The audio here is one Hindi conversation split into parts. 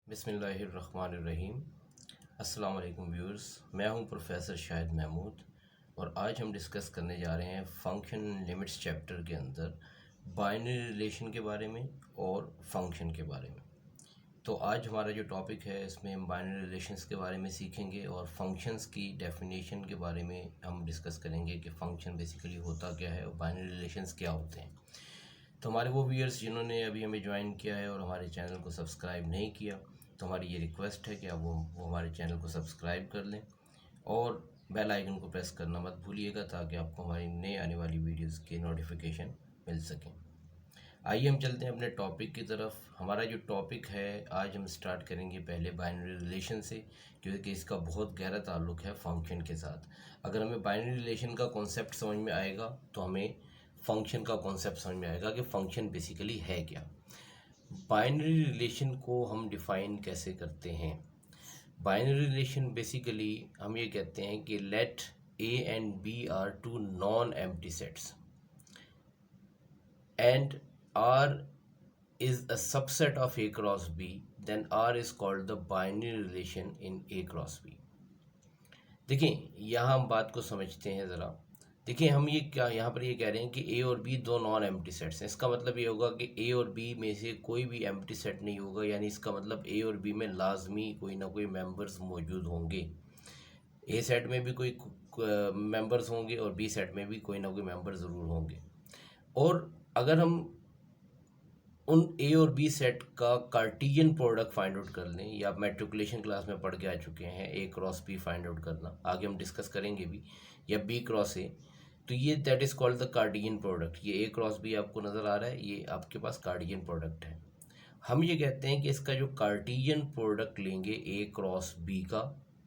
बिस्मिल्लाहिर्रहमानिर्रहीम। अस्सलाम वालेकुम व्यूअर्स, मैं हूं प्रोफेसर शाहिद महमूद और आज हम डिस्कस करने जा रहे हैं फंक्शन लिमिट्स चैप्टर के अंदर बाइनरी रिलेशन के बारे में और फंक्शन के बारे में। तो आज हमारा जो टॉपिक है इसमें हम बाइनरी रिलेशंस के बारे में सीखेंगे और फंक्शंस की डेफिनेशन के बारे में हम डिस्कस करेंगे कि फ़ंक्शन बेसिकली होता क्या है और बाइनरी रिलेशंस क्या होते हैं। तो हमारे वो व्यूअर्स जिन्होंने अभी हमें ज्वाइन किया है और हमारे चैनल को सब्सक्राइब नहीं किया, तो हमारी ये रिक्वेस्ट है कि आप वो हमारे चैनल को सब्सक्राइब कर लें और बेल आइकन को प्रेस करना मत भूलिएगा ताकि आपको हमारी नए आने वाली वीडियोस के नोटिफिकेशन मिल सकें। आइए हम चलते हैं अपने टॉपिक की तरफ। हमारा जो टॉपिक है आज हम स्टार्ट करेंगे पहले बाइनरी रिलेशन से, क्योंकि इसका बहुत गहरा ताल्लुक है फंक्शन के साथ। अगर हमें बाइनरी रिलेशन का कॉन्सेप्ट समझ में आएगा तो हमें फंक्शन का कॉन्सेप्ट समझ में आएगा कि फंक्शन बेसिकली है क्या। बाइनरी रिलेशन को हम डिफ़ाइन कैसे करते हैं? बाइनरी रिलेशन बेसिकली हम ये कहते हैं कि let A and B are two non empty sets and R is a subset of A cross B, then R is called the binary relation in A cross B. देखिए यहाँ हम बात को समझते हैं ज़रा। देखिए हम ये क्या यहाँ पर ये कह रहे हैं कि A और B दो नॉन एम्प्टी सेट्स हैं। इसका मतलब ये होगा कि A और B में से कोई भी एम्प्टी सेट नहीं होगा, यानी इसका मतलब A और B में लाजमी कोई ना कोई मेंबर्स मौजूद होंगे। A सेट में भी कोई मेंबर्स होंगे और B सेट में भी कोई ना कोई मेंबर ज़रूर होंगे। और अगर हम उन ए और बी सेट का कार्टेशियन प्रोडक्ट फाइंड आउट कर लें, या आप मैट्रिकुलेशन क्लास में पढ़ के आ चुके हैं ए क्रॉस बी फाइंड आउट करना, आगे हम डिस्कस करेंगे भी, या बी क्रॉस ए, तो ये that is called the Cartesian product. ये ए क्रॉस बी आपको नज़र आ रहा है, ये आपके पास कार्टेशियन प्रोडक्ट है। हम ये कहते हैं कि इसका जो कार्टेशियन प्रोडक्ट लेंगे ए क्रॉस बी का,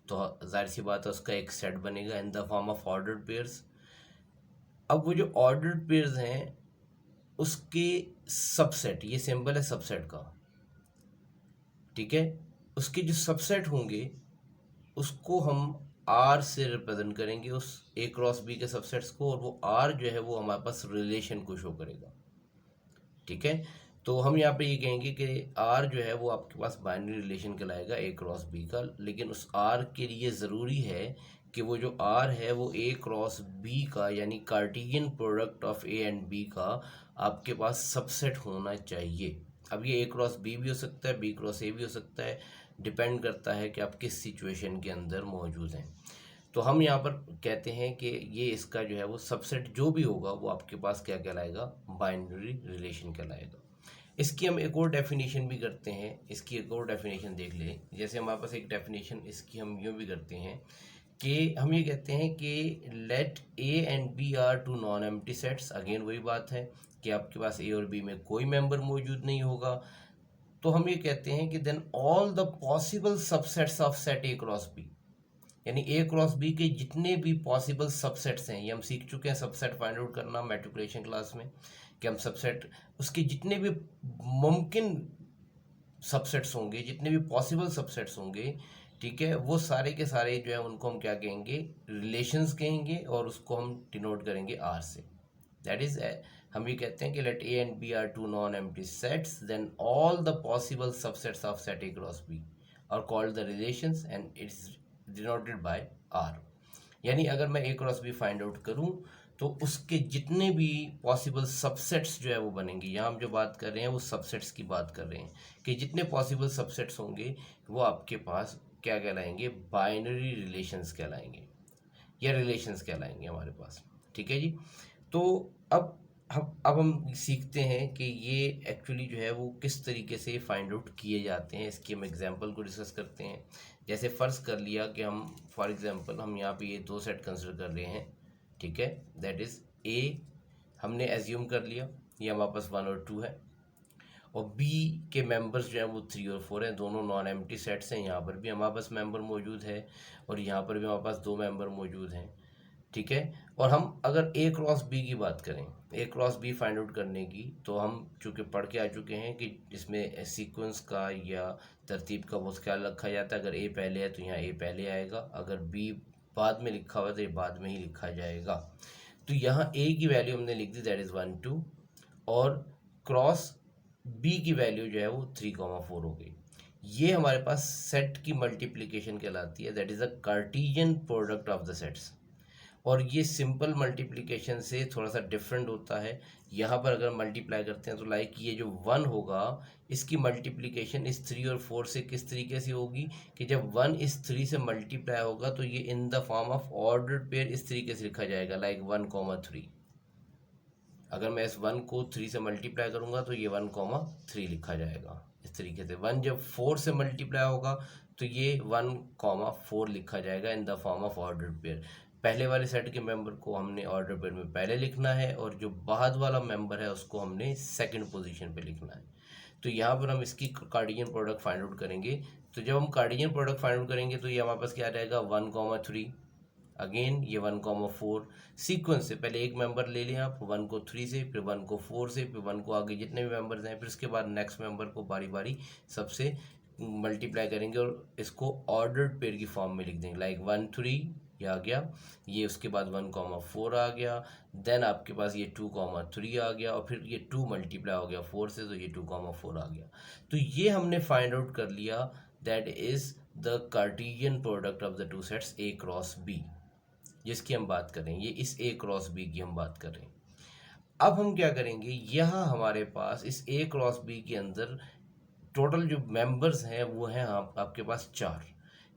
तो जाहिर सी बात है उसका एक सेट बनेगा in the form of ordered pairs. अब वो जो ऑर्डर्ड पेयर्स हैं उसके सबसेट, ये सिंबल है सबसेट का, ठीक है, उसके जो सबसेट होंगे उसको हम आर से रिप्रेजेंट करेंगे उस ए क्रॉस बी के सबसेट्स को, और वो आर जो है वो हमारे पास रिलेशन को शो करेगा, ठीक है। तो हम यहाँ पे ये कहेंगे कि आर जो है वो आपके पास बाइनरी रिलेशन कहलाएगा ए क्रॉस बी का, लेकिन उस आर के लिए ज़रूरी है कि वो जो आर है वो ए क्रॉस बी का, यानी Cartesian product of A and B का आपके पास सबसेट होना चाहिए। अब ये ए क्रॉस बी भी हो सकता है, बी क्रॉस ए भी हो सकता है, डिपेंड करता है कि आप किस सिचुएशन के अंदर मौजूद हैं। तो हम यहाँ पर कहते हैं कि ये इसका जो है वो सबसेट जो भी होगा वो आपके पास क्या कहलाएगा, बाइनरी रिलेशन कहलाएगा। इसकी हम एक और डेफिनेशन भी करते हैं, इसकी एक और डेफिनेशन देख लें। जैसे हमारे पास एक डेफिनेशन इसकी हम यूँ भी करते हैं कि हम ये कहते हैं कि let A and B are two non empty sets. Again वही बात है कि आपके पास ए और बी में कोई मेंबर मौजूद नहीं होगा, तो हम ये कहते हैं कि then all the possible subsets of set A cross B, यानी ए क्रॉस बी के जितने भी पॉसिबल सबसेट्स हैं, ये हम सीख चुके हैं सबसेट फाइंड आउट करना मैट्रिकुलेशन क्लास में, कि हम सबसेट उसके जितने भी मुमकिन सबसेट्स होंगे, जितने भी पॉसिबल सबसेट्स होंगे, ठीक है, वो सारे के सारे जो है उनको हम क्या कहेंगे, रिलेशंस कहेंगे, और उसको हम डिनोट करेंगे आर से। दैट इज हम ये कहते हैं कि let A and B are two non empty sets, then all the possible subsets of set A cross B are called the relations and it's denoted by R. यानी अगर मैं A cross B find out करूं तो उसके जितने भी पॉसिबल सबसेट्स जो है वो बनेंगे, यहाँ हम जो बात कर रहे हैं वो सबसेट्स की बात कर रहे हैं, कि जितने पॉसिबल सबसेट्स होंगे वो आपके पास क्या कहलाएंगे, बाइनरी रिलेशंस कहलाएंगे, या रिलेशंस कहलाएंगे हमारे पास, ठीक है जी। तो अब हम सीखते हैं कि ये एक्चुअली जो है वो किस तरीके से फाइंड आउट किए जाते हैं। इसकी हम एग्जांपल को डिस्कस करते हैं। जैसे फ़र्ज़ कर लिया कि हम फॉर एग्जांपल हम यहाँ पे ये दो सेट कंसिडर कर रहे हैं, ठीक है, दैट इज़ ए हमने एज्यूम कर लिया, ये हमारे पास 1 और 2 है, और बी के मेंबर्स जो हैं वो 3 और 4 हैं, दोनों नॉन एम्प्टी सेट्स हैं। यहाँ पर भी हमारे पास मेंबर मौजूद है और यहाँ पर भी हमारे पास 2 मेंबर मौजूद हैं, ठीक है। और हम अगर ए क्रॉस बी की बात करें, ए क्रॉस बी फाइंड आउट करने की, तो हम चूँकि पढ़ के आ चुके हैं कि इसमें सीक्वेंस का या तरतीब का बहुत ख्याल रखा जाता है। अगर ए पहले है तो यहाँ ए पहले आएगा, अगर बी बाद में लिखा हुआ है तो ये बाद में ही लिखा जाएगा। तो यहाँ ए की वैल्यू हमने लिख दी, दैट इज़ 1 2, और क्रॉस बी की वैल्यू जो है वो 3 4 हो गई। ये हमारे पास सेट की मल्टीप्लिकेशन कहलाती है, that is a Cartesian product of the sets. और ये सिंपल मल्टीप्लिकेशन से थोड़ा सा डिफरेंट होता है। यहाँ पर अगर मल्टीप्लाई करते हैं तो लाइक ये जो वन होगा इसकी मल्टीप्लिकेशन इस थ्री और फोर से किस तरीके से होगी कि जब वन इस थ्री से मल्टीप्लाई होगा तो ये in the form of ordered pair इस तरीके से लिखा जाएगा, लाइक 1,3। अगर मैं इस वन को थ्री से मल्टीप्लाई करूंगा तो ये 1,3 लिखा जाएगा इस तरीके से। वन जब फोर से मल्टीप्लाई होगा तो ये 1,4 लिखा जाएगा in the form of ordered pair. पहले वाले सेट के मेंबर को हमने ऑर्डर पेयर में पहले लिखना है और जो बाद वाला मेंबर है उसको हमने सेकंड पोजीशन पे लिखना है। तो यहाँ पर हम इसकी कार्टेशियन प्रोडक्ट फाइंड आउट करेंगे। तो जब हम कार्टेशियन प्रोडक्ट फाइंड आउट करेंगे तो ये हमारे पास क्या आ जाएगा, 1,3, अगेन ये 1,4। सीक्वेंस से पहले एक मेंबर ले लें आप, वन को थ्री से, फिर वन को फोर से, फिर वन को आगे जितने भी मेंबर्स हैं, फिर उसके बाद नेक्स्ट मेंबर को बारी बारी सबसे मल्टीप्लाई करेंगे और इसको ऑर्डर्ड पेयर की फॉर्म में लिख देंगे, लाइक 1,3 ये आ गया, ये उसके बाद 1,4 आ गया, देन आपके पास ये 2,3 आ गया और फिर ये 2 मल्टीप्लाई हो गया 4 से तो ये 2,4 आ गया। तो ये हमने फाइंड आउट कर लिया, that is the Cartesian product of the two sets A cross B, जिसकी हम बात करें, ये इस ए क्रॉस बी की हम बात कर रहे हैं। अब हम क्या करेंगे, यहाँ हमारे पास इस ए क्रॉस बी के अंदर टोटल जो मेंबर्स हैं वो हैं आपके पास 4।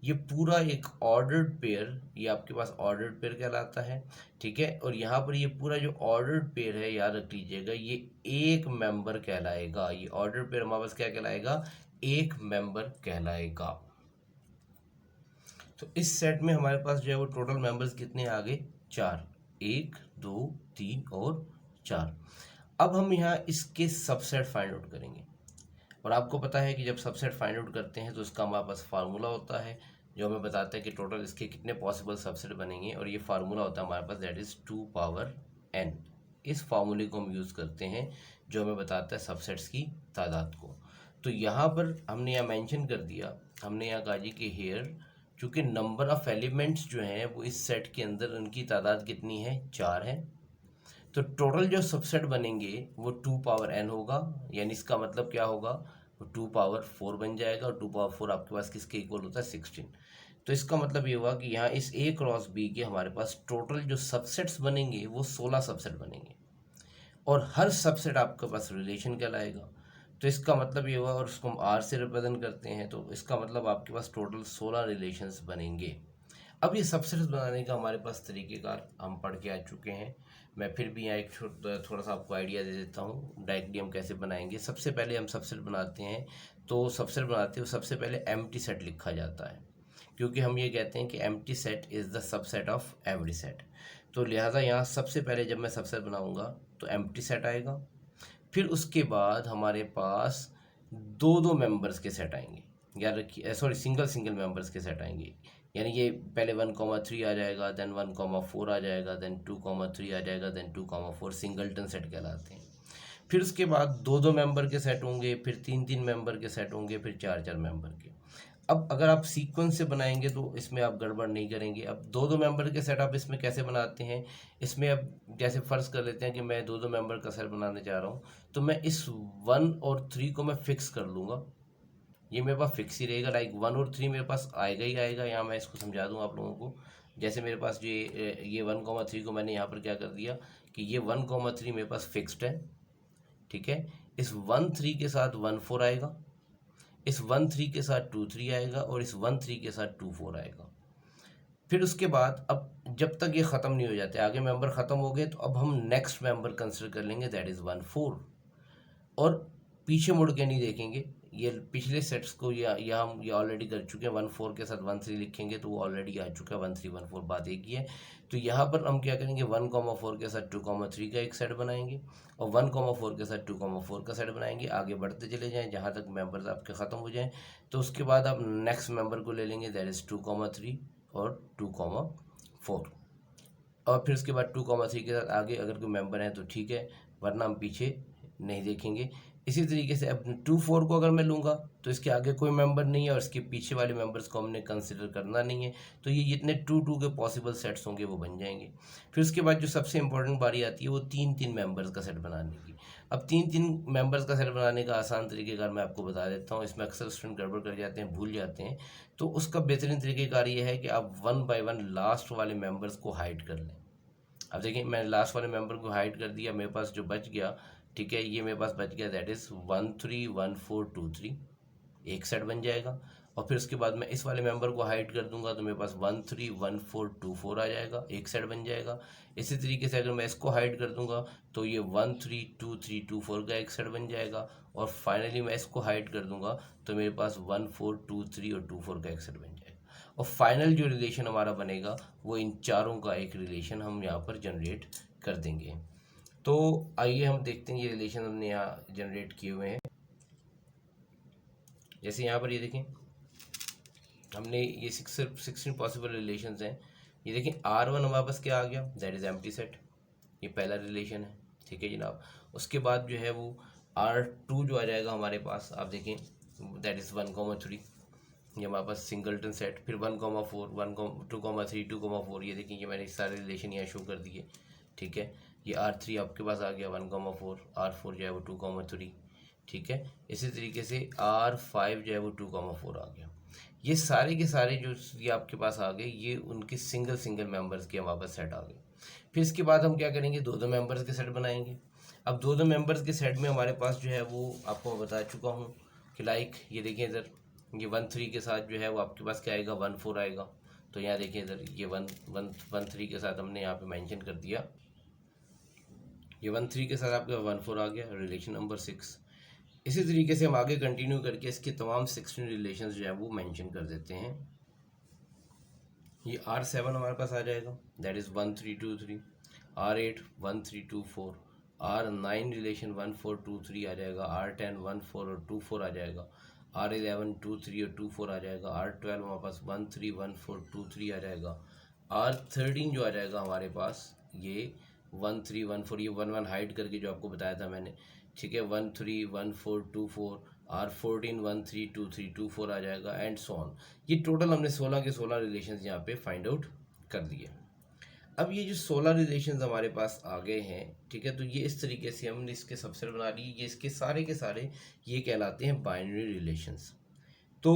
ये पूरा एक ऑर्डर्ड पेयर, ये आपके पास ऑर्डर्ड पेयर कहलाता है, ठीक है। और यहाँ पर ये पूरा जो ऑर्डर्ड पेयर है, याद रख लीजिएगा, ये एक मेंबर कहलाएगा। ये ऑर्डर्ड पेयर हमारे पास क्या कहलाएगा, एक मेंबर कहलाएगा। तो इस सेट में हमारे पास जो है वो टोटल मेंबर्स कितने आ गए, 4, 1 2 3 और 4। अब हम यहाँ इसके सबसेट फाइंड आउट करेंगे और आपको पता है कि जब सबसेट फाइंड आउट करते हैं तो इसका हमारे पास फार्मूला होता है जो हमें बताता है कि टोटल इसके कितने पॉसिबल सबसेट बनेंगे, और ये फार्मूला होता है हमारे पास, दैट इज़ 2 पावर n। इस फार्मूले को हम यूज़ करते हैं जो हमें बताता है सबसेट्स की तादाद को। तो यहाँ पर हमने यहाँ मेंशन कर दिया, हमने यहाँ कहा जी कि हेयर चूँकि नंबर ऑफ एलिमेंट्स जो हैं वो इस सेट के अंदर उनकी तादाद कितनी है, 4 है। तो टोटल जो सबसेट बनेंगे वो 2 पावर n होगा, यानी इसका मतलब क्या होगा, वो 2 पावर 4 बन जाएगा और 2 पावर 4 आपके पास किसके इक्वल होता है, 16। तो इसका मतलब ये हुआ कि यहाँ इस ए क्रॉस बी के हमारे पास टोटल जो सबसेट्स बनेंगे वो 16 सबसेट बनेंगे और हर सबसेट आपके पास रिलेशन कहलाएगा। तो इसका मतलब ये हुआ, और उसको हम आर से रिप्रेजेंट करते हैं, तो इसका मतलब आपके पास टोटल 16 रिलेशंस बनेंगे। अब ये सबसेट्स बनाने का हमारे पास तरीक़ेकार हम पढ़ के आ चुके हैं। मैं फिर भी यहाँ एक थोड़ा सा आपको आइडिया दे देता हूँ डायरेक्टली हम कैसे बनाएंगे। सबसे पहले हम सबसेट बनाते हैं, तो सबसेट बनाते हुए सबसे पहले एम्प्टी सेट लिखा जाता है, क्योंकि हम ये कहते हैं कि empty set is the subset of every set. तो लिहाजा यहाँ सबसे पहले जब मैं सबसेट बनाऊँगा तो एम्प्टी सेट आएगा, फिर उसके बाद हमारे पास दो दो मेंबर्स के सेट आएंगे, याद रखिए, सॉरी, सिंगल सिंगल मेंबर्स के सेट आएंगे। यानी ये पहले 1,3 आ जाएगा, देन 1,4 आ जाएगा, देन 2,3 आ जाएगा, देन 2,4 सिंगलटन सेट कहलाते हैं। फिर उसके बाद दो दो मेंबर के सेट होंगे, फिर तीन तीन मेंबर के सेट होंगे, फिर चार चार मेंबर के। अब अगर आप सीक्वेंस से बनाएंगे तो इसमें आप गड़बड़ नहीं करेंगे। अब दो दो मेंबर के सेट आप इसमें कैसे बनाते हैं, इसमें अब जैसे फ़र्ज़ कर लेते हैं कि मैं दो दो मेंबर का सेट बनाने जा रहा हूँ, तो मैं इस 1 और 3 को मैं फिक्स कर लूँगा, ये मेरे पास फिक्स ही रहेगा, लाइक 1 और 3 मेरे पास आएगा ही आएगा। यहाँ मैं इसको समझा दूँ आप लोगों को, जैसे मेरे पास ये 1,3 को मैंने यहाँ पर क्या कर दिया कि ये 1,3 मेरे पास फिक्स्ड है, ठीक है। इस 1,3 के साथ 1,4 आएगा, इस 1,3 के साथ 2,3 आएगा और इस 1,3 के साथ 2,4 आएगा। फिर उसके बाद अब जब तक ये ख़त्म नहीं हो जाते, आगे मेंबर ख़त्म हो गए, तो अब हम नेक्स्ट मेंबर कंसिडर कर लेंगे, दैट इज़ 1,4, और पीछे मुड़ के नहीं देखेंगे। ये पिछले सेट्स को या हम ये ऑलरेडी कर चुके हैं, 1,4 के साथ 1,3 लिखेंगे तो वो ऑलरेडी आ चुका है, 1,3 1,4 बात एक ही है। तो यहाँ पर हम क्या करेंगे, 1,4 के साथ 2,3 का एक सेट बनाएंगे और 1,4 के साथ 2,4 का सेट बनाएंगे। आगे बढ़ते चले जाएँ जहाँ तक मेंबर्स आपके ख़त्म हो जाएँ, तो उसके बाद आप नेक्स्ट मेंबर को ले लेंगे, दैट इज़ 2,3 और 2,4, और फिर उसके बाद 2,3 के साथ आगे अगर कोई मेंबर है तो ठीक है, वरना हम पीछे नहीं देखेंगे। इसी तरीके से अब 2 4 को अगर मैं लूँगा तो इसके आगे कोई मेंबर नहीं है और इसके पीछे वाले मेंबर्स को हमने कंसिडर करना नहीं है, तो ये जितने 2 2 के पॉसिबल सेट्स होंगे वो बन जाएंगे। फिर उसके बाद जो सबसे इंपॉर्टेंट बारी आती है वो 3 3 मेंबर्स का सेट बनाने की। अब 3 3 मेंबर्स का सेट बनाने का आसान तरीकेकार मैं आपको बता देता हूँ, इसमें अक्सर स्टूडेंट गड़बड़ कर जाते हैं, भूल जाते हैं। तो उसका बेहतरीन तरीकेकार ये है कि आप 1 बाय 1 लास्ट वाले मेंबर्स को हाइड कर लें। अब देखिए मैं लास्ट वाले मेंबर को हाइड कर दिया, मेरे पास जो बच गया, ठीक है, ये मेरे पास बच गया, दैट इज़ 1 3 1 4 2 3, एक सेट बन जाएगा। और फिर उसके बाद मैं इस वाले मेंबर को हाइड कर दूंगा तो मेरे पास 1 3 1 4 2 4 आ जाएगा, एक सेट बन जाएगा। इसी तरीके से अगर मैं इसको हाइड कर दूंगा तो ये 1 3 2 3 2 4 का एक सेट बन जाएगा। और फाइनली मैं इसको हाइड कर दूंगा तो मेरे पास 1 4 2 3 और 2 4 का एक सेट बन जाएगा। और फाइनल जो रिलेशन हमारा बनेगा वो इन चारों का एक रिलेशन हम यहाँ पर जनरेट कर देंगे। तो आइए हम देखते हैं ये रिलेशन हमने यहाँ जनरेट किए हुए हैं। जैसे यहाँ पर ये देखें, हमने ये 16 पॉसिबल रिलेशंस हैं। ये देखें R1 हमारे पास क्या आ गया, दैट इज़ एम्प्टी सेट, ये पहला रिलेशन है, ठीक है जनाब। उसके बाद जो है वो R2 जो आ जाएगा हमारे पास, आप देखें दैट इज़ 1 3, ये हमारे पास सिंगलटन सेट। फिर 1 4 1 2 3 2 4, ये देखिए ये मैंने सारे रिलेशन यहाँ शो कर दिए, ठीक है। ये R3 आपके पास आ गया 1 4, R4 जो है वो 2 3, ठीक है। इसी तरीके से R5 जो है वो 2 4 आ गया। ये सारे के सारे जो ये आपके पास आ गए, ये उनके सिंगल सिंगल मेंबर्स के हमारे पास सेट आ गए। फिर इसके बाद हम क्या करेंगे, 2 2 मेंबर्स के सेट बनाएंगे। अब 2 2 मेंबर्स के सेट में हमारे पास जो है वो आपको बता चुका हूँ कि लाइक ये देखिए इधर, ये 1 3 के साथ जो है वो आपके पास क्या आएगा, 1 4 आएगा। तो यहाँ देखिए इधर ये 1 3 के साथ हमने यहाँ पे मेंशन कर दिया, ये 1 3 के साथ आपका 1 4 आ गया, रिलेशन नंबर 6। इसी तरीके से हम आगे कंटिन्यू करके इसके तमाम 16 रिलेशंस जो है वो मेंशन कर देते हैं। ये R7 हमारे पास आ जाएगा, that is 1 3 2 3, R8 1 3 2 4, R9 relation 1 4 2 3 आ जाएगा, R10 1 4 और 2 4 आ जाएगा, R11 2 3 और 2 4 आ जाएगा, R12 हमारे पास 1 3 1 4 2 3 आ जाएगा, R13 जो आ जाएगा हमारे पास ये 1 3 1 4, ये 1 1 हाइड करके जो आपको बताया था मैंने, ठीक है, 1 3 1 4 2 4, R14 1 3 2 3 2 4 आ जाएगा एंड सो ऑन। ये टोटल हमने 16 के 16 रिलेशंस यहाँ पे फाइंड आउट कर दिए। अब ये जो 16 रिलेशंस हमारे पास आ गए हैं, ठीक है, तो ये इस तरीके से हमने इसके सबसेट बना लिए, ये इसके सारे के सारे ये कहलाते हैं बाइनरी रिलेशंस। तो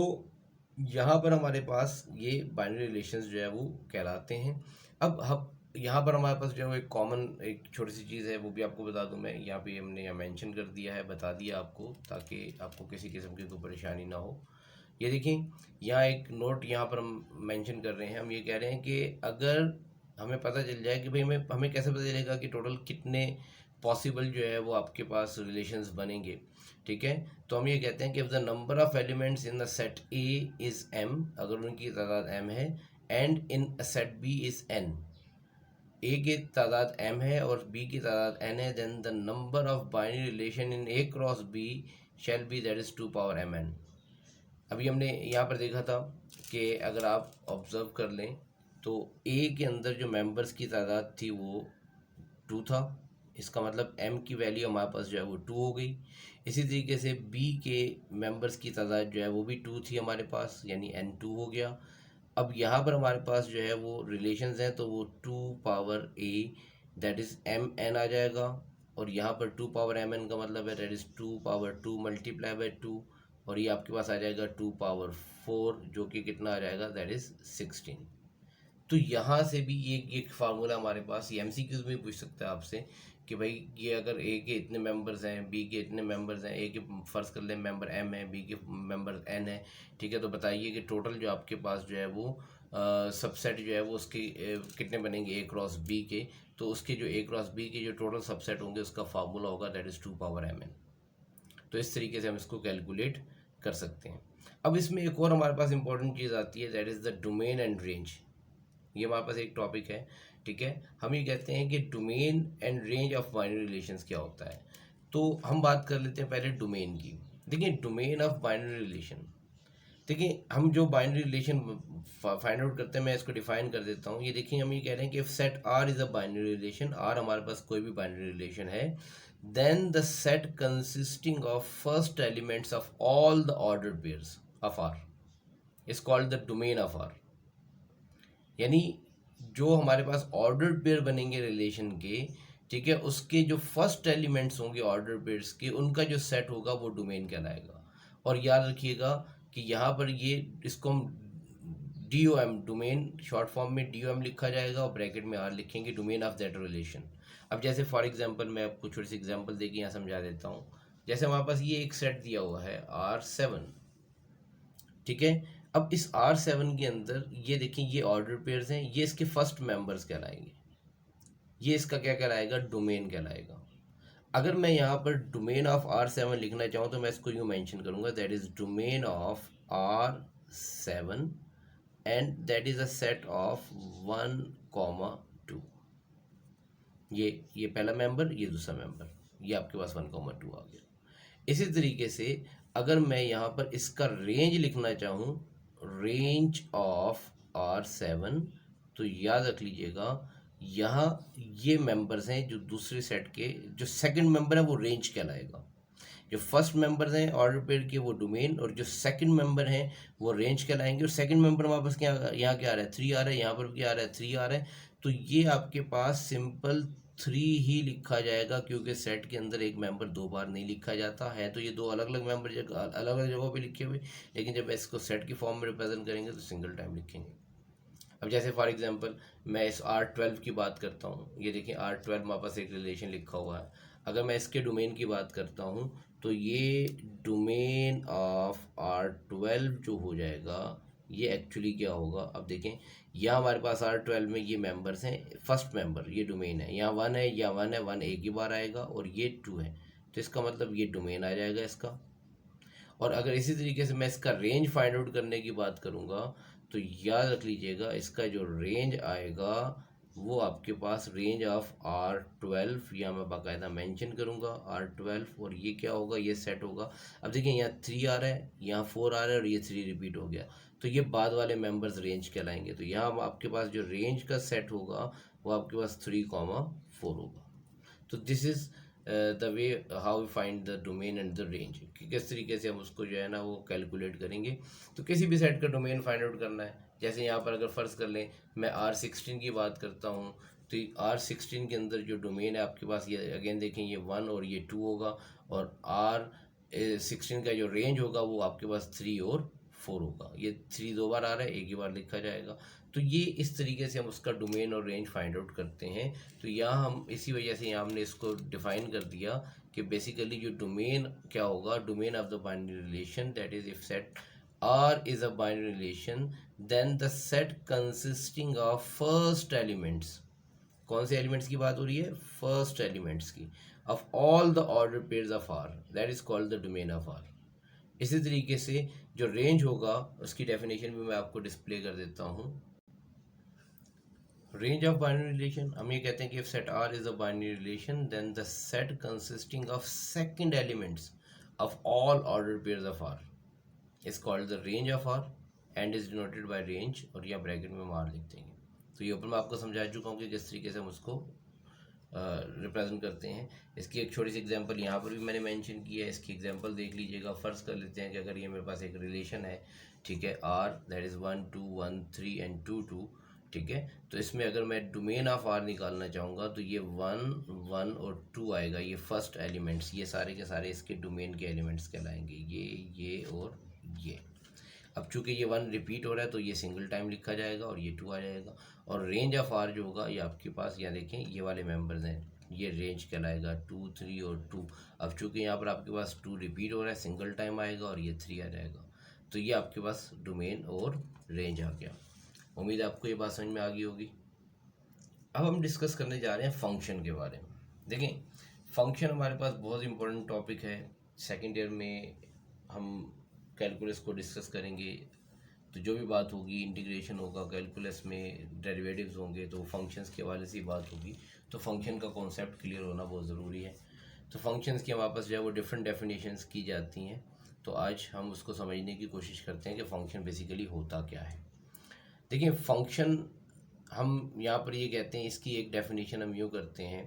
यहाँ पर हमारे पास ये बाइनरी रिलेशंस जो है वो कहलाते हैं। अब हम यहाँ पर हमारे पास जो है एक कॉमन एक छोटी सी चीज़ है, वो भी आपको बता दूँ मैं, यहाँ पे हमने यहाँ मेंशन कर दिया है, बता दिया आपको, ताकि आपको किसी किस्म की कोई परेशानी ना हो। ये देखिए यहाँ एक नोट यहाँ पर हम मेंशन कर रहे हैं, हम ये कह रहे हैं कि अगर हमें पता चल जाए कि भाई हमें कैसे पता चलेगा कि टोटल कितने पॉसिबल जो है वो आपके पास रिलेशंस बनेंगे, ठीक है। तो हम ये कहते हैं कि the number of elements in the set A is m, अगर उनकी तादाद m है, and in set B is n, A की तादाद m है और b की तादाद n है, then the number of binary relation in a cross b shall be that is 2 power mn। अभी हमने यहाँ पर देखा था कि अगर आप ऑब्ज़र्व कर लें तो a के अंदर जो मेंबर्स की तादाद थी वो 2 था, इसका मतलब m की वैल्यू हमारे पास जो है वो 2 हो गई। इसी तरीके से b के मेंबर्स की तादाद जो है वो भी 2 थी हमारे पास, यानी n2 हो गया। अब यहाँ पर हमारे पास जो है वो रिलेशंस हैं, तो वो 2 power a that is mn आ जाएगा, और यहाँ पर 2 पावर mn का मतलब है that is 2 power 2 multiply by 2, और ये आपके पास आ जाएगा 2 पावर 4 जो कि कितना आ जाएगा, दैट इज़ 16। तो यहाँ से भी एक फार्मूला हमारे पास, ये MCQs में पूछ सकता है आपसे कि भाई ये अगर ए के इतने मेंबर्स हैं, बी के इतने मेंबर्स हैं, ए के फ़र्ज़ कर लें मेंबर m है, बी के मेंबर n है, ठीक है, तो बताइए कि टोटल जो आपके पास जो है वो सबसेट जो है वो उसके कितने बनेंगे ए क्रॉस बी के। तो उसके जो ए क्रॉस बी के जो टोटल सबसेट होंगे उसका फार्मूला होगा दैट इज़ 2 पावर mn। तो इस तरीके से हम इसको कैलकुलेट कर सकते हैं। अब इसमें एक और हमारे पास इंपॉर्टेंट चीज़ आती है, that is the domain and range. ये हमारे पास एक टॉपिक है, ठीक है। हम ये कहते हैं कि domain and range of binary relations क्या होता है। तो हम बात कर लेते हैं पहले डोमेन की। देखिए डोमेन ऑफ बाइनरी रिलेशन, देखिए हम जो बाइनरी रिलेशन फाइंड आउट करते हैं, मैं इसको डिफाइन कर देता हूँ। ये देखिए हम ये कह रहे हैं कि if set R is a binary relation, R हमारे पास कोई भी बाइनरी रिलेशन है, then the set consisting of first elements of all the ordered pairs of R is called the domain of R. यानी जो हमारे पास ऑर्डर्ड पेयर बनेंगे रिलेशन के, ठीक है, उसके जो फर्स्ट एलिमेंट्स होंगे ऑर्डर्ड पेयर्स के, उनका जो सेट होगा वो डोमेन कहलाएगा। और याद रखिएगा कि यहाँ पर ये इसको हम D O M, domain short form में डी ओ एम लिखा जाएगा और ब्रैकेट में आर लिखेंगे, डोमेन ऑफ दैट रिलेशन। अब जैसे फॉर एग्जांपल मैं आपको छोटी सी एग्जांपल देके यहाँ समझा देता हूँ। जैसे हमारे पास ये एक सेट दिया हुआ है R7, ठीक है। अब इस R7 के अंदर ये देखिए ये ऑर्डर पेयर्स हैं, ये इसके फर्स्ट मेंबर्स कहलाएंगे, ये इसका क्या कहलाएगा, डोमेन कहलाएगा। अगर मैं यहाँ पर डोमेन ऑफ R7 लिखना चाहूँ तो मैं इसको यूँ मेंशन करूँगा, that is domain of R7 and that is a set of 1,2। ये पहला मेंबर, ये दूसरा मेंबर, ये आपके पास 1,2 आ गया। इसी तरीके से अगर मैं यहाँ पर इसका रेंज लिखना चाहूँ, रेंज ऑफ R7, तो याद रख लीजिएगा यहाँ ये मेंबर्स हैं जो दूसरे सेट के, जो सेकंड मेंबर है वो रेंज कहलाएगा, जो फर्स्ट मेंबर हैं ऑर्डर पेयर के वो डोमेन, और जो सेकंड मेंबर हैं वो रेंज कहलाएंगे। और सेकंड मेंबर वापस क्या, यहाँ क्या आ रहा है, 3 आ रहा है, यहाँ पर क्या आ रहा है, 3 आ रहा है। तो ये आपके पास सिंपल 3 ही लिखा जाएगा, क्योंकि सेट के अंदर एक मेंबर 2 बार नहीं लिखा जाता है। तो ये 2 अलग अलग मेंबर अलग अलग जगहों पे लिखे हुए, लेकिन जब इसको सेट की फॉर्म में रिप्रेजेंट करेंगे तो सिंगल टाइम लिखेंगे। अब जैसे फॉर एग्जांपल मैं इस R12 की बात करता हूँ, ये देखिए R12 हमारे पास एक रिलेशन लिखा हुआ है। अगर मैं इसके डोमेन की बात करता हूँ तो ये डोमेन ऑफ R12 जो हो जाएगा, ये एक्चुअली क्या होगा, अब देखें यहाँ हमारे पास R12 में ये मेंबर्स हैं, फर्स्ट मेंबर ये डोमेन है, यहाँ 1 है, यहाँ 1 है, 1 एक ही बार आएगा, और ये 2 है, तो इसका मतलब ये डोमेन आ जाएगा इसका। और अगर इसी तरीके से मैं इसका रेंज फाइंड आउट करने की बात करूँगा तो याद रख लीजिएगा इसका जो रेंज आएगा वो आपके पास रेंज ऑफ R12, या मैं बाकायदा मेंशन करूँगा R12, और ये क्या होगा, ये सेट होगा। अब देखिए यहाँ 3 आ रहा है, यहाँ 4 आ रहा है, और ये 3 रिपीट हो गया, तो ये बाद वाले मेंबर्स रेंज कहलाएंगे। तो यहाँ आपके पास जो रेंज का सेट होगा वो आपके पास 3,4 होगा। तो this is the way how we find the domain and the range, कि किस तरीके से हम उसको जो है ना वो कैलकुलेट करेंगे। तो किसी भी सेट का डोमेन फाइंड आउट करना है, जैसे यहाँ पर अगर फ़र्ज़ कर लें मैं R16 की बात करता हूँ, तो R16 के अंदर जो डोमेन है आपके पास, ये अगेन देखें ये 1 और ये 2 होगा, और R16 का जो रेंज होगा वो आपके पास 3 और 4 होगा। ये 3 2 बार आ रहा है, एक ही बार लिखा जाएगा। तो ये इस तरीके से हम उसका डोमेन और रेंज फाइंड आउट करते हैं। तो यहाँ हम इसी वजह से यहाँ हमने इसको डिफाइन कर दिया कि बेसिकली जो डोमेन क्या होगा, domain of the binary relation, that is if set R is a binary relation then the set consisting of first elements, कौन से एलिमेंट्स की बात हो रही है, फर्स्ट एलिमेंट्स की, of all the order pairs of R, that is called the domain of R। इसी तरीके से जो रेंज होगा उसकी डेफिनेशन भी मैं आपको डिस्प्ले कर देता हूँ। रेंज ऑफ बाइनरी रिलेशन, हम ये कहते हैं कि if set R is a binary relation then the set consisting of second elements of all order pairs of R is called the range of R and is denoted by range, और यहाँ ब्रैकेट में हम R लिख देंगे। तो ये ऊपर मैं आपको समझा चुका हूँ कि किस तरीके से हम उसको रिप्रेजेंट करते हैं। इसकी एक छोटी सी एग्जांपल यहाँ पर भी मैंने मेंशन की है, इसकी एग्जांपल देख लीजिएगा। फ़र्ज़ कर लेते हैं कि अगर ये मेरे पास एक रिलेशन है, ठीक है, R दैट इज़ 1 2 1 3 एंड 2 2, ठीक है। तो इसमें अगर मैं डोमेन ऑफ R निकालना चाहूँगा तो ये 1 1 और 2 आएगा, ये फर्स्ट एलिमेंट्स, ये सारे के सारे इसके डोमेन के एलिमेंट्स कहलाएंगे, ये और ये। अब चूंकि ये 1 रिपीट हो रहा है तो ये सिंगल टाइम लिखा जाएगा और ये 2 आ जाएगा। और रेंज ऑफ R जो होगा ये आपके पास, यहाँ देखें ये वाले मेंबर्स हैं, ये रेंज कहलाएगा 2 3 और 2। अब चूंकि यहाँ पर आपके पास 2 रिपीट हो रहा है, सिंगल टाइम आएगा और ये 3 आ जाएगा। तो ये आपके पास डोमेन और रेंज आ गया। उम्मीद है आपको ये बात समझ में आ गई होगी। अब हम डिस्कस करने जा रहे हैं फंक्शन के बारे में। देखें फंक्शन हमारे पास बहुत इंपॉर्टेंट टॉपिक है, सेकेंड ईयर में हम कैलकुलस को डिस्कस करेंगे। तो जो भी बात होगी, इंटीग्रेशन होगा, कैलकुलस में डेरिवेटिव्स होंगे, तो फंक्शंस के हवाले से बात होगी। तो फंक्शन का कॉन्सेप्ट क्लियर होना बहुत ज़रूरी है। तो फंक्शंस के हमारे पास जो है वो डिफरेंट डेफिनेशंस की जाती हैं। तो आज हम उसको समझने की कोशिश करते हैं कि फ़ंक्शन बेसिकली होता क्या है। देखिए फंक्शन हम यहाँ पर ये कहते हैं, इसकी एक डेफिनेशन हम यूँ करते हैं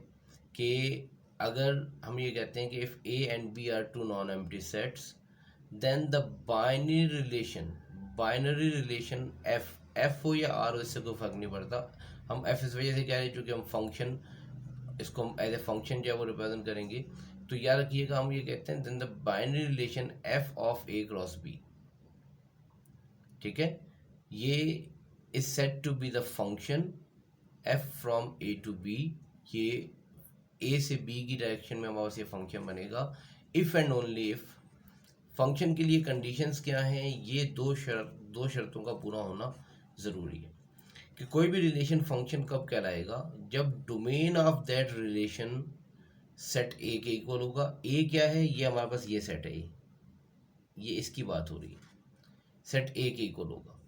कि अगर हम ये कहते हैं कि if A and B are two non empty sets then the binary relation F हो या आर हो, इससे कोई फर्क नहीं पड़ता। हम एफ इस वजह से कह रहे हैं क्योंकि हम फंक्शन, इसको हम एज ए फंक्शन जो है वो रिप्रेजेंट करेंगे। तो याद रखिएगा हम ये कहते हैं then the binary relation F of A cross B, ठीक है, ये is set to be the function F from A to B. ये ए से बी की डायरेक्शन में हमारे पास ये फंक्शन बनेगा if and only if. Function के लिए कंडीशंस क्या हैं, ये दो शर्तों का पूरा होना ज़रूरी है कि कोई भी रिलेशन फंक्शन कब कहलाएगा, जब domain of that relation set ए के इक्वल होगा। ए क्या है, ये हमारे पास ये सेट है, ये इसकी बात हो रही है, सेट ए के इक्वल होगा।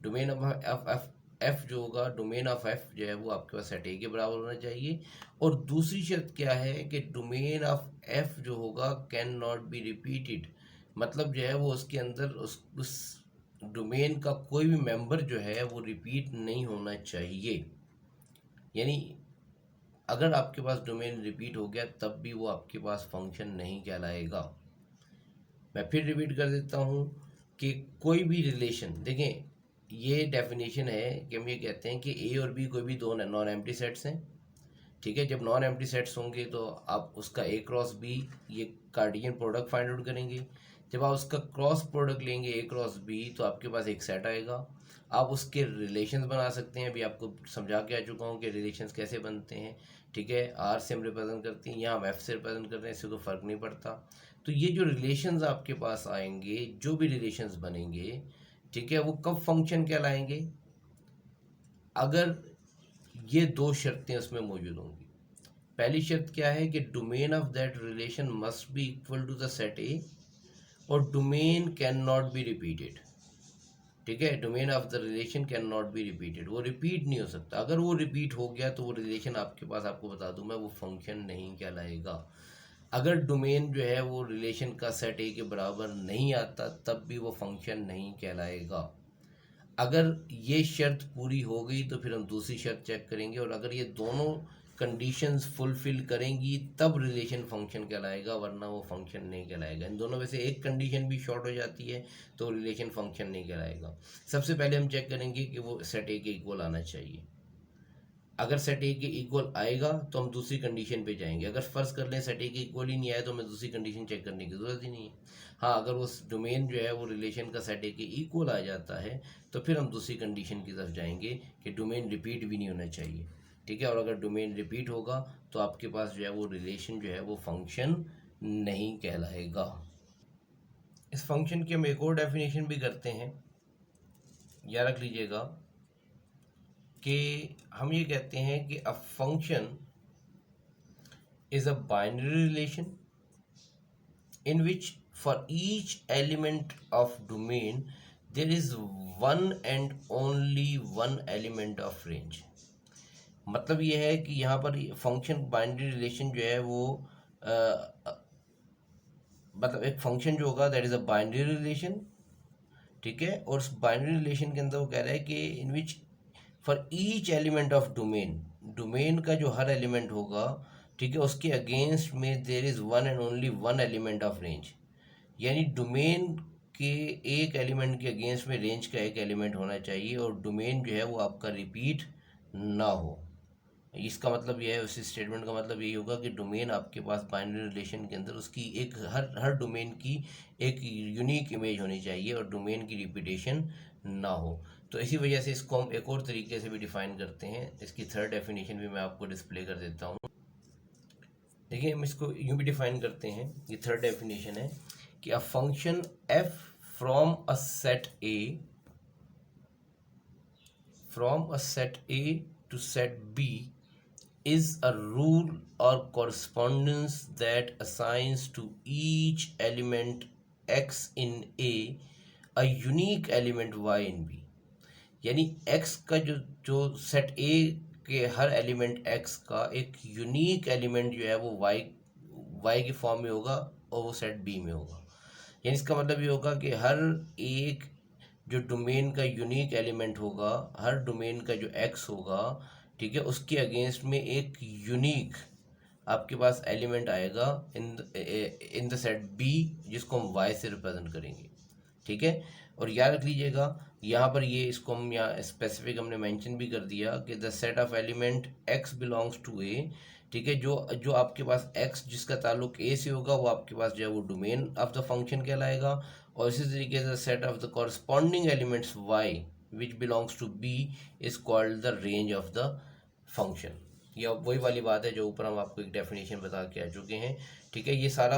Domain of F F F जो होगा, डोमेन ऑफ एफ जो है वो आपके पास सेट ए के बराबर होना चाहिए। और दूसरी शर्त क्या है कि डोमेन ऑफ एफ जो होगा कैन नॉट बी रिपीटेड, मतलब जो है वो उसके अंदर उस डोमेन का कोई भी मेंबर जो है वो रिपीट नहीं होना चाहिए। यानी अगर आपके पास डोमेन रिपीट हो गया तब भी वो आपके पास फंक्शन नहीं कहलाएगा। मैं फिर रिपीट कर देता हूँ कि कोई भी रिलेशन, देखें ये डेफिनेशन है कि हम ये कहते हैं कि ए और बी कोई भी दो नॉन एम्प्टी सेट्स हैं, ठीक है। जब नॉन एम्प्टी सेट्स होंगे तो आप उसका ए क्रॉस बी ये कार्टेशियन प्रोडक्ट फाइंड आउट करेंगे। जब आप उसका क्रॉस प्रोडक्ट लेंगे ए क्रॉस बी तो आपके पास एक सेट आएगा। आप उसके रिलेशंस बना सकते हैं, अभी आपको समझा के आ चुका हूँ कि रिलेशंस कैसे बनते हैं, ठीक है। आर से हम रिप्रेजेंट करते हैं, यहाँ हम एफ से रिप्रेजेंट कर रहे हैं, इससे तो फ़र्क नहीं पड़ता। तो ये जो रिलेशंस आपके पास आएंगे, जो भी रिलेशंस बनेंगे, ठीक है, वो कब फंक्शन कहलाएंगे, अगर ये दो शर्तें उसमें मौजूद होंगी। पहली शर्त क्या है कि domain of that relation must be equal to the set A, और domain can not be repeated, ठीक है। Domain of the relation can not be repeated, वो रिपीट नहीं हो सकता। अगर वो रिपीट हो गया तो वो रिलेशन आपके पास, आपको बता दूं मैं, वो फंक्शन नहीं कहलाएगा। अगर डोमेन जो है वो रिलेशन का सेट ए के बराबर नहीं आता तब भी वो फंक्शन नहीं कहलाएगा। अगर ये शर्त पूरी हो गई तो फिर हम दूसरी शर्त चेक करेंगे, और अगर ये दोनों कंडीशंस फुलफिल करेंगी तब रिलेशन फंक्शन कहलाएगा, वरना वो फंक्शन नहीं कहलाएगा। इन दोनों में से एक कंडीशन भी शॉर्ट हो जाती है तो रिलेशन फंक्शन नहीं कहलाएगा। सबसे पहले हम चेक करेंगे कि वो सेट ए के इक्वल आना चाहिए। अगर सेट ए के इक्वल आएगा तो हम दूसरी कंडीशन पे जाएंगे। अगर फर्ज कर लें सेट ए के इक्वल ही नहीं आया तो हमें दूसरी कंडीशन चेक करने की ज़रूरत ही नहीं है। हाँ, अगर वो डोमेन जो है वो रिलेशन का सेट ए के इक्वल आ जाता है तो फिर हम दूसरी कंडीशन की तरफ जाएंगे कि डोमेन रिपीट भी नहीं होना चाहिए, ठीक है। और अगर डोमेन रिपीट होगा तो आपके पास जो है वो रिलेशन जो है वो फंक्शन नहीं कहलाएगा। इस फंक्शन की हम एक और डेफिनेशन भी करते हैं, याद रख लीजिएगा कि हम ये कहते हैं कि a function is a binary relation in which for each element of domain there is one and only one element of range। मतलब ये है कि यहाँ पर फंक्शन बाइनरी रिलेशन जो है वो मतलब एक फंक्शन जो होगा that is a binary relation, ठीक है। और उस बाइनरी रिलेशन के अंदर वो कह रहा है कि in which for each element of domain, domain का जो हर एलिमेंट होगा, ठीक है, उसके अगेंस्ट में there is one and only one element of range. यानी डोमेन के एक एलिमेंट के अगेंस्ट में रेंज का एक एलिमेंट होना चाहिए और डोमेन जो है वो आपका रिपीट ना हो। इसका मतलब यह है, उस स्टेटमेंट का मतलब यही होगा कि डोमेन आपके पास बाइनरी रिलेशन के अंदर उसकी एक हर डोमेन की एक यूनिक इमेज होनी चाहिए और डोमेन की रिपीटेशन ना हो। तो इसी वजह से इसको हम एक और तरीके से भी डिफाइन करते हैं। इसकी थर्ड डेफिनेशन भी मैं आपको डिस्प्ले कर देता हूँ। देखिए हम इसको यूँ भी डिफाइन करते हैं, ये थर्ड डेफिनेशन है कि a function F from a set A to set B is a rule or correspondence that assigns to each element x in a unique element y in b। यानी x का जो सेट a के हर एलिमेंट x का एक यूनिक एलिमेंट जो है वो y की फॉर्म में होगा और वो सेट b में होगा। यानी इसका मतलब ये होगा कि हर एक जो डोमेन का यूनिक एलिमेंट होगा, हर डोमेन का जो x होगा, ठीक है, उसके अगेंस्ट में एक यूनिक आपके पास एलिमेंट आएगा इन द सेट बी, जिसको हम वाई से रिप्रेजेंट करेंगे, ठीक है। और याद रख लीजिएगा यहाँ पर ये इसको हम यहाँ स्पेसिफिक हमने मेंशन भी कर दिया कि the set of element x belongs to A, ठीक है। जो जो आपके पास एक्स जिसका ताल्लुक ए से होगा वो आपके पास जो है वो डोमेन ऑफ द फंक्शन कहलाएगा। और इसी तरीके से set of the corresponding elements Y which belongs to B is called the range of the function. ये वही वाली बात है जो ऊपर हम आपको एक डेफिनेशन बता के आ चुके हैं, ठीक है। ये सारा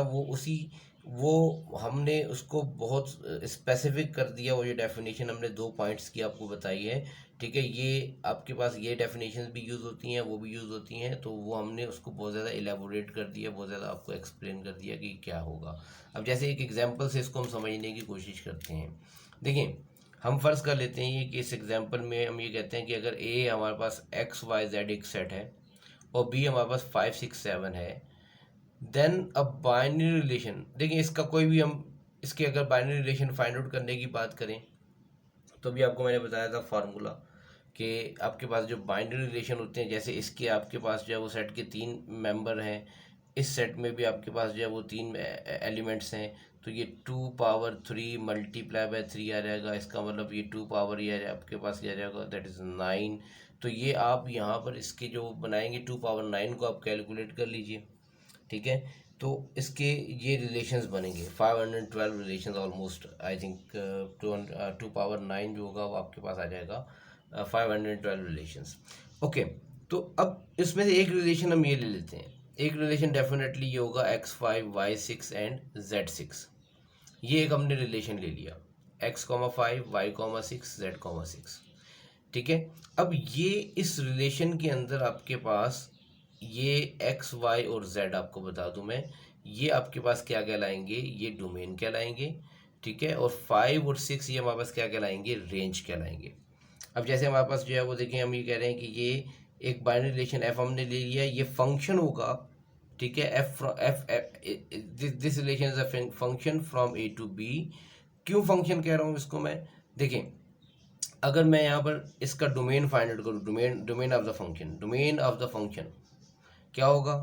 वो हमने उसको बहुत स्पेसिफिक कर दिया, वो जो डेफिनेशन हमने 2 पॉइंट्स की आपको बताई है, ठीक है। ये आपके पास ये डेफिनेशन भी यूज़ होती हैं, वो भी यूज़ होती हैं, तो वो हमने उसको बहुत ज़्यादा एलेबोरेट कर दिया, बहुत ज़्यादा आपको एक्सप्लेन कर दिया कि क्या होगा। अब जैसे एक एग्जांपल से इसको हम समझने की कोशिश करते हैं। देखिए, हम फर्ज कर लेते हैं कि इस एग्जांपल में हम ये कहते हैं कि अगर ए हमारे पास एक्स वाई जेड एक सेट है और बी हमारे पास 5 6 7 है, देन अ बाइनरी रिलेशन, देखिए इसका कोई भी हम इसके अगर बाइनरी रिलेशन फाइंड आउट करने की बात करें तो भी आपको मैंने बताया था फार्मूला कि आपके पास जो बाइनरी रिलेशन होते हैं, जैसे इसके आपके पास जो है वो सेट के 3 मेंबर हैं, इस सेट में भी आपके पास जो है वो 3 एलिमेंट्स हैं, तो ये 2 पावर 3 मल्टीप्लाई बाय 3 आ जाएगा। इसका मतलब ये 2 पावर ये आपके पास ये आ जाएगा, दैट इज़ 9। तो ये आप यहाँ पर इसके जो बनाएंगे 2 पावर 9 को आप कैलकुलेट कर लीजिए, ठीक है। तो इसके ये रिलेशंस बनेंगे 512 relations almost, I think 2 power 9 जो होगा वो आपके पास आ जाएगा 512 रिलेशंस। ओके, तो अब इसमें से एक रिलेशन हम ये ले लेते हैं। एक रिलेशन डेफिनेटली ये होगा x5 y6 एंड z6। ये एक हमने रिलेशन ले लिया, x,5 y,6 z,6, ठीक है। अब ये इस रिलेशन के अंदर आपके पास ये एक्स वाई और जेड, आपको बता दूं मैं, ये आपके पास क्या कहलाएंगे, ये डोमेन कहलाएंगे, ठीक है। और 5 और 6 ये हमारे पास क्या कहलाएंगे, रेंज कहलाएंगे। अब जैसे हमारे पास जो है वो देखिए, हम ये कह रहे हैं कि ये एक बाइनरी रिलेशन एफ हमने ले लिया, ये फंक्शन होगा, ठीक है। This relation is a function from A to B. क्यों फंक्शन कह रहा हूँ इसको मैं, देखिए अगर मैं यहाँ पर इसका डोमेन फाइंड आउट करूँ, domain of the function, domain of the function क्या होगा,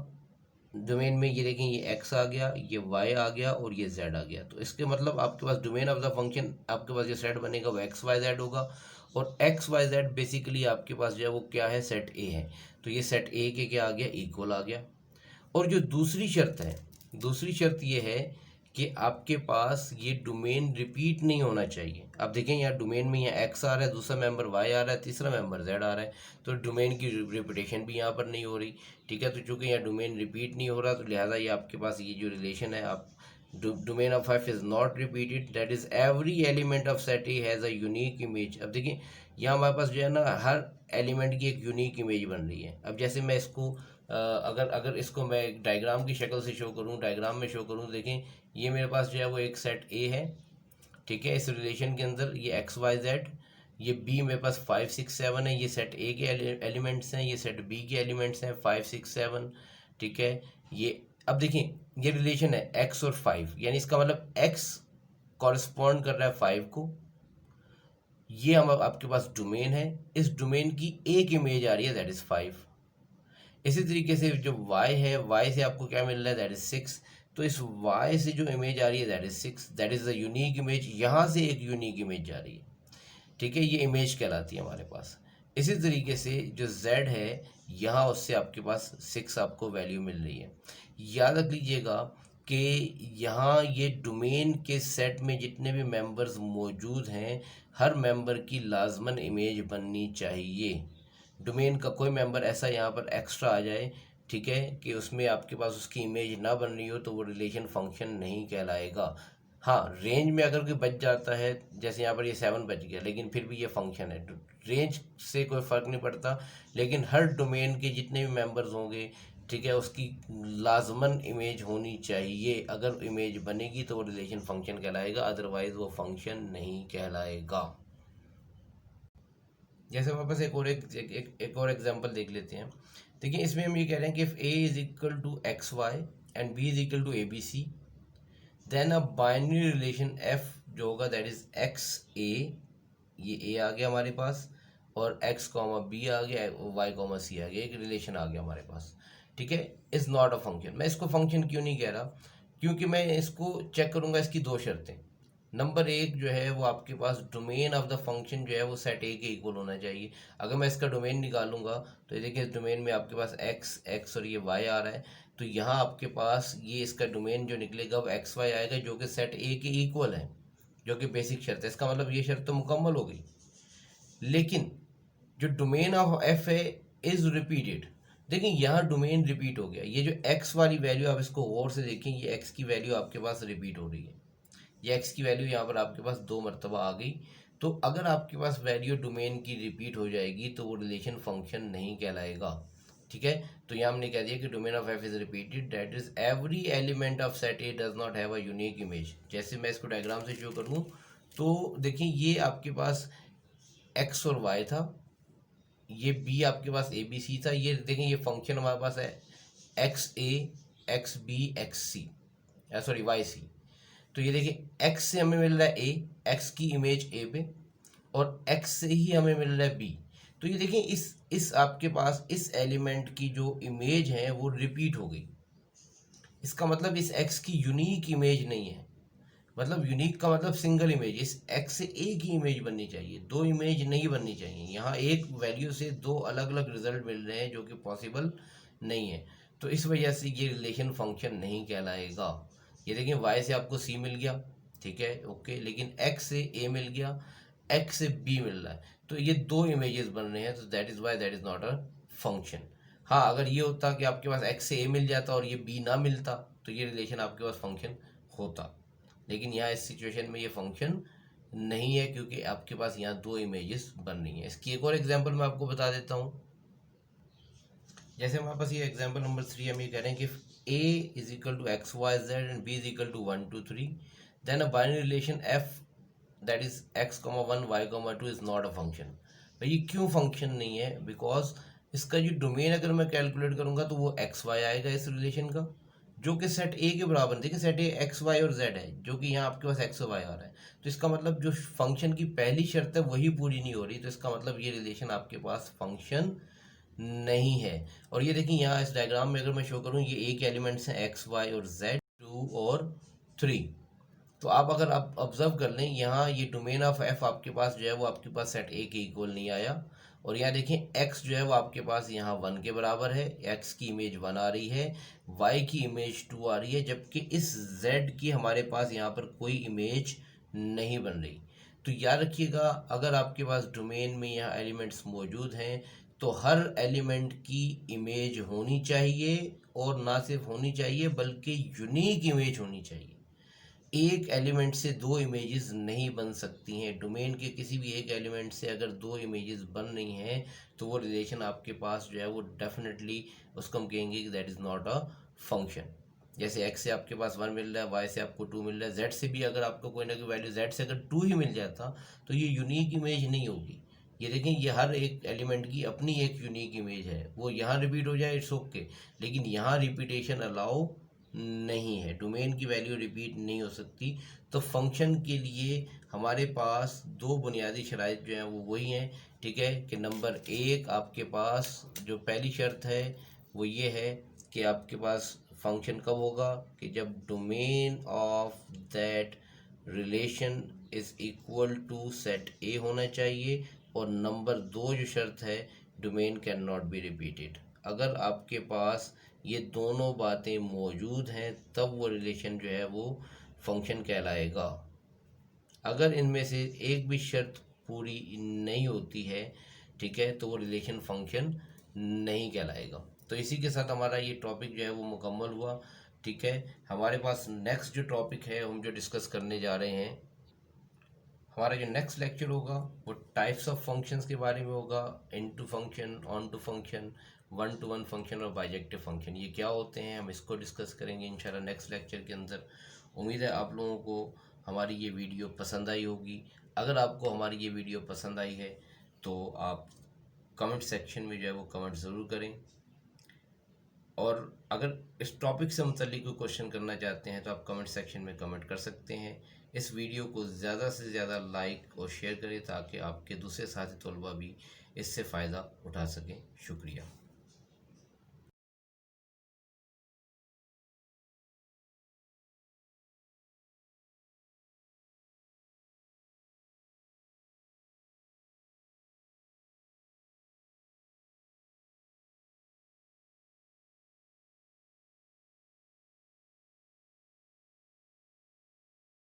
डोमेन में ये देखें, ये x आ गया, ये y आ गया और ये z आ गया। तो इसके मतलब आपके पास डोमेन ऑफ द फंक्शन, आपके पास जो सेट बनेगा वो एक्स वाई जेड होगा। और एक्स वाई जेड बेसिकली आपके पास जो है वो क्या है, सेट ए है। तो ये सेट ए के क्या आ गया, इक्वल आ गया। और जो दूसरी शर्त है, दूसरी शर्त ये है कि आपके पास ये डोमेन रिपीट नहीं होना चाहिए। आप देखें यहाँ डोमेन में यहाँ एक्स आ रहा है, दूसरा मेंबर वाई आ रहा है, तीसरा मेंबर जेड आ रहा है, तो डोमेन की रिपीटेशन भी यहाँ पर नहीं हो रही, ठीक है। तो चूंकि यहाँ डोमेन रिपीट नहीं हो रहा, तो लिहाजा ये आपके पास ये जो रिलेशन है, आप domain of F is not repeated, that is every element of set A has a unique image. अब देखिए यहाँ हमारे पास जो है ना, हर एलिमेंट की एक यूनिक इमेज बन रही है। अब जैसे मैं इसको अगर अगर इसको मैं एक डायग्राम की शक्ल से शो करूँ, डायग्राम में शो करूँ, देखें ये मेरे पास जो है वो एक सेट ए है, ठीक है। इस रिलेशन के अंदर ये एक्स वाई जेड, ये बी मेरे पास 5 6 7 है, ये सेट ए के एलिमेंट्स हैं, ये सेट बी के एलिमेंट्स हैं 5 6 7, ठीक है। ये अब देखिए ये रिलेशन है एक्स और 5, यानी इसका मतलब एक्स कॉरस्पॉन्ड कर रहा है 5 को। ये हम आपके पास डोमेन है, इस डोमेन की एक इमेज आ रही है, दैट इज 5। इसी तरीके से जो y है, y से आपको क्या मिल रहा है, दैट इज 6। तो इस y से जो इमेज आ रही है, that is 6, that is the unique image. यहाँ से एक यूनिक इमेज जा रही है, ठीक है, ये इमेज कहलाती है हमारे पास। इसी तरीके से जो z है, यहाँ उससे आपके पास 6 आपको वैल्यू मिल रही है। याद रख लीजिएगा कि यहाँ ये डोमेन के सेट में जितने भी मेंबर्स मौजूद हैं, हर मेंबर की लाजमन इमेज बननी चाहिए। डोमेन का कोई मेंबर ऐसा यहाँ पर एक्स्ट्रा आ जाए, ठीक है, कि उसमें आपके पास उसकी इमेज ना बन रही हो, तो वो रिलेशन फंक्शन नहीं कहलाएगा। हाँ, रेंज में अगर कोई बच जाता है, जैसे यहाँ पर ये 7 बच गया, लेकिन फिर भी ये फंक्शन है, तो रेंज से कोई फ़र्क नहीं पड़ता। लेकिन हर डोमेन के जितने भी मेंबर्स होंगे, ठीक है, उसकी लाजमन इमेज होनी चाहिए। अगर इमेज बनेगी तो वो रिलेशन फंक्शन कहलाएगा, अदरवाइज वो फंक्शन नहीं कहलाएगा। जैसे हमारे पास एक और एग्जांपल देख लेते हैं। देखिए इसमें हम ये कह रहे हैं कि if a is equal to X Y and b is equal to A B C, then a binary relation f जो होगा दैट इज एक्स ए, ये a आ गया हमारे पास, और x कॉमा बी आ गया, y कॉमा सी आ गया, एक रिलेशन आ गया हमारे पास, ठीक है, इज नॉट अ फंक्शन। मैं इसको फंक्शन क्यों नहीं कह रहा, क्योंकि मैं इसको चेक करूंगा इसकी दो शर्तें। नंबर एक जो है वो आपके पास डोमेन ऑफ द फंक्शन जो है वो सेट ए के इक्वल होना चाहिए। अगर मैं इसका डोमेन निकालूंगा तो ये देखिए, इस डोमेन में आपके पास एक्स और ये वाई आ रहा है, तो यहाँ आपके पास ये इसका डोमेन जो निकलेगा वो एक्स वाई आएगा, जो कि सेट ए के इक्वल है, जो कि बेसिक शर्त है। इसका मतलब ये शर्त तो मुकम्मल हो गई। लेकिन जो डोमेन ऑफ एफ है इज रिपीटेड, देखिए यहाँ डोमेन रिपीट हो गया। ये जो एक्स वाली वैल्यू आप इसको गौर से देखें, ये एक्स की वैल्यू आपके पास रिपीट हो रही है। ये एक्स की वैल्यू यहाँ पर आपके पास 2 मरतबा आ गई। तो अगर आपके पास वैल्यू डोमेन की रिपीट हो जाएगी तो वो रिलेशन फंक्शन नहीं कहलाएगा। ठीक है, तो यहाँ हमने कह दिया कि domain of F is repeated, that is every element of set A does not have a unique image. जैसे मैं इसको डायग्राम से शो करूँ तो देखिए, ये आपके पास एक्स और वाई था, ये बी आपके पास ए बी सी था। ये देखें, ये फंक्शन हमारे पास है एक्स ए एक्स बी एक्स सी, सॉरी वाई सी। तो ये देखिए, एक्स से हमें मिल रहा है ए, एक्स की इमेज ए पे, और एक्स से ही हमें मिल रहा है बी। तो ये देखिए, इस आपके पास इस एलिमेंट की जो इमेज है वो रिपीट हो गई। इसका मतलब इस एक्स की यूनिक इमेज नहीं है। मतलब यूनिक का मतलब सिंगल इमेज, इस एक्स से एक ही इमेज बननी चाहिए, दो इमेज नहीं बननी चाहिए। यहाँ एक वैल्यू से दो अलग अलग रिजल्ट मिल रहे हैं, जो कि पॉसिबल नहीं है। तो इस वजह से ये रिलेशन फंक्शन नहीं कहलाएगा। ये देखिए, वाई से आपको सी मिल गया, ठीक है, ओके, लेकिन एक्स से ए मिल गया, एक्स से बी मिल रहा है, तो ये दो इमेजेस बन रहे हैं, तो that is why that is not a function. हाँ, अगर ये होता कि आपके पास एक्स से ए मिल जाता और ये बी ना मिलता, तो ये रिलेशन आपके पास फंक्शन होता। लेकिन यहाँ इस सिचुएशन में ये फंक्शन नहीं है, क्योंकि आपके पास यहाँ दो इमेजेस बन रही हैं। इसकी एक और एग्जांपल मैं आपको बता देता हूँ। जैसे हमारे पास ये एग्जांपल नंबर 3, हम ये कह रहे हैं कि a is equal to X Y Z and b is equal to 1 2 3, then a binary relation f that is x, 1 y, 2 is not a function. भाई ये क्यों फंक्शन नहीं है? बिकॉज इसका जो डोमेन अगर मैं कैलकुलेट करूंगा तो वो एक्स वाई आएगा इस रिलेशन का, जो कि सेट ए के बराबर। देखिए, सेट ए एक्स वाई और जेड है, जो कि यहाँ आपके पास एक्स और वाई आ रहा है। तो इसका मतलब जो फंक्शन की पहली शर्त है वही पूरी नहीं हो रही, तो इसका मतलब ये रिलेशन आपके पास फंक्शन नहीं है। और ये देखिए, यहाँ इस डायग्राम में अगर मैं शो करूँ, ये एक एलिमेंट्स हैं एक्स वाई और जेड, 2 और 3। तो आप अगर आप ऑब्जर्व कर लें, यहाँ ये डोमेन ऑफ एफ आपके पास जो है वो आपके पास सेट ए के इक्वल नहीं आया। और यहाँ देखें, एक्स जो है वो आपके पास यहाँ 1 के बराबर है, एक्स की इमेज 1 आ रही है, वाई की इमेज 2 आ रही है, जबकि इस जेड की हमारे पास यहाँ पर कोई इमेज नहीं बन रही। तो याद रखिएगा, अगर आपके पास डोमेन में यहाँ एलिमेंट्स मौजूद हैं तो हर एलिमेंट की इमेज होनी चाहिए, और ना सिर्फ होनी चाहिए बल्कि यूनिक इमेज होनी चाहिए। एक एलिमेंट से दो इमेजेस नहीं बन सकती हैं। डोमेन के किसी भी एक एलिमेंट से अगर दो इमेजेस बन रही हैं तो वो रिलेशन आपके पास जो है वो डेफिनेटली उसको हम कहेंगे कि that is not a function. जैसे एक्स से आपके पास 1 मिल रहा है, वाई से आपको 2 मिल रहा है, जेड से भी अगर आपको कोई ना कोई वैल्यू जेड से अगर 2 ही मिल जाता तो ये यूनिक इमेज नहीं होगी। ये देखें, ये हर एक एलिमेंट की अपनी एक यूनिक इमेज है, वो यहाँ रिपीट हो जाए इट्स ओके, लेकिन यहाँ रिपीटेशन अलाउ नहीं है, डोमेन की वैल्यू रिपीट नहीं हो सकती। तो फंक्शन के लिए हमारे पास दो बुनियादी शराइत जो हैं वो वही हैं, ठीक है, कि नंबर एक, आपके पास जो पहली शर्त है वो ये है कि आपके पास फंक्शन कब होगा, कि जब domain of that relation is equal to set A होना चाहिए। और नंबर दो जो शर्त है, domain can not be repeated. अगर आपके पास ये दोनों बातें मौजूद हैं तब वो रिलेशन जो है वो फंक्शन कहलाएगा। अगर इनमें से एक भी शर्त पूरी नहीं होती है, ठीक है, तो वो रिलेशन फंक्शन नहीं कहलाएगा। तो इसी के साथ हमारा ये टॉपिक जो है वो मुकम्मल हुआ। ठीक है, हमारे पास नेक्स्ट जो टॉपिक है हम जो डिस्कस करने जा रहे हैं, हमारा जो नेक्स्ट लेक्चर होगा वो टाइप्स ऑफ फंक्शंस के बारे में होगा। Into function, onto function, one to one function और बाइजेक्टिव फंक्शन, ये क्या होते हैं हम इसको डिस्कस करेंगे इंशाल्लाह नेक्स्ट लेक्चर के अंदर। उम्मीद है आप लोगों को हमारी ये वीडियो पसंद आई होगी। अगर आपको हमारी ये वीडियो पसंद आई है तो आप कमेंट सेक्शन में जो है वो कमेंट ज़रूर करें, और अगर इस टॉपिक से मुतल्लिक कोई क्वेश्चन करना चाहते हैं तो आप कमेंट सेक्शन में कमेंट कर सकते हैं। इस वीडियो को ज़्यादा से ज़्यादा लाइक और शेयर करें ताकि आपके दूसरे साथी तलबा भी इससे फ़ायदा उठा सकें। शुक्रिया।